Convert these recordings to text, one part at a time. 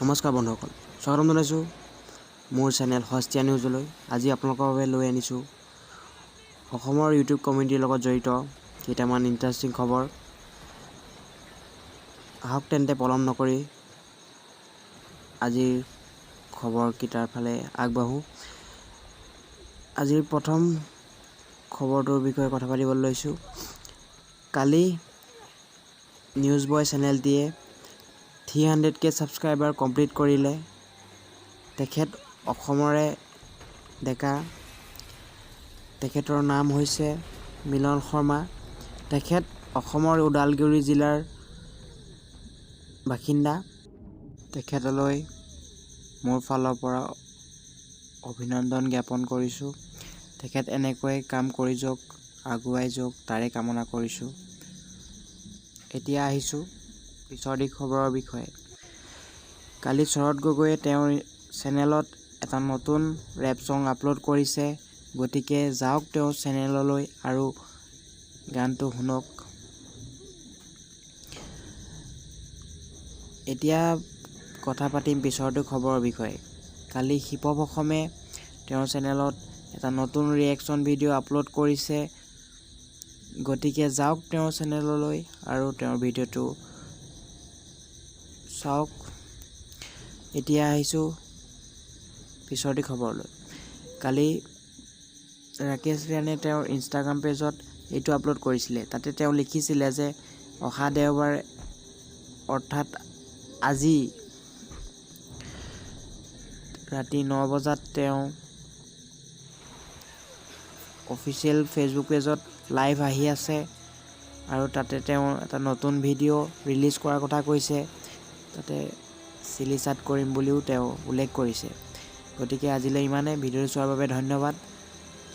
নমস্কাৰ বন্ধুসকল, স্বাগতম জনাইছোঁ মোৰ চেনেল হস্তীয়া নিউজলৈ। আজি আপোনালোকৰ বাবে লৈ আনিছোঁ অসমৰ ইউটিউব কমিউনিটিৰ লগত জড়িত কেইটামান ইণ্টাৰেষ্টিং খবৰ। আহক তেন্তে পলম নকৰি আজিৰ খবৰকেইটাৰ ফালে আগবাঢ়োঁ। আজিৰ প্ৰথম খবৰটোৰ বিষয়ে কথা পাতিবলৈ লৈছোঁ। কালি news boy চেনেলটিয়ে 300K subscriber complete কৰিলে। তেখেত অসমৰে ডেকা, তেখেতৰ নাম হৈছে মিলন শৰ্মা। তেখেত অসমৰ ওদালগুৰি জিলাৰ বাসিন্দা। তেখেতলৈ মোৰ ফালৰ পৰা অভিনন্দন জ্ঞাপন কৰিছোঁ। তেখেত এনেকৈ কাম কৰি যাওক, আগুৱাই যাওক, তাৰে কামনা কৰিছোঁ। এতিয়া আহিছোঁ পিছৰ দিশ খবৰৰ বিষয়ে। কালি শৰৎ গগৈয়ে তেওঁৰ চেনেলত এটা নতুন ৰেপ ছং আপলোড কৰিছে। গতিকে যাওক তেওঁৰ চেনেললৈ আৰু গানটো শুনক। এতিয়া কথা পাতিম পিছৰটো খবৰৰ বিষয়ে। কালি হিপ হপ অসমে তেওঁৰ চেনেলত এটা নতুন ৰিয়েকশ্যন ভিডিঅ' আপলোড কৰিছে। গতিকে যাওক তেওঁৰ চেনেললৈ আৰু তেওঁৰ ভিডিঅ'টো চাওক। এতিয়া আহিছোঁ পিছৰটি খবৰলৈ। কালি ৰাকেশ ৰিয়ানে তেওঁৰ ইনষ্টাগ্ৰাম পেজত এইটো আপলোড কৰিছিলে। তাতে তেওঁ লিখিছিলে যে অহা দেওবাৰ অৰ্থাৎ আজি ৰাতি 9 বজাত তেওঁ অফিচিয়েল ফেচবুক পেজত লাইভ আহি আছে আৰু তাতে তেওঁ এটা নতুন ভিডিঅ' ৰিলিজ কৰাৰ কথা কৈছে। তাতে চিলি চাট কৰিম বুলিও তেওঁ উল্লেখ কৰিছে। গতিকে আজিলৈ ইমানে। ভিডিঅ'টো চোৱাৰ বাবে ধন্যবাদ।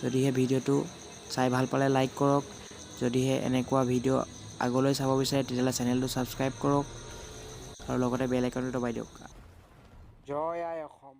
যদিহে ভিডিঅ'টো চাই ভাল পালে লাইক কৰক। যদিহে এনেকুৱা ভিডিঅ' আগলৈ চাব বিচাৰে তেতিয়াহ'লে চেনেলটো ছাবস্ক্ৰাইব কৰক আৰু লগতে বেল আইকনটো দবাই দিয়ক। জয় আই অসম।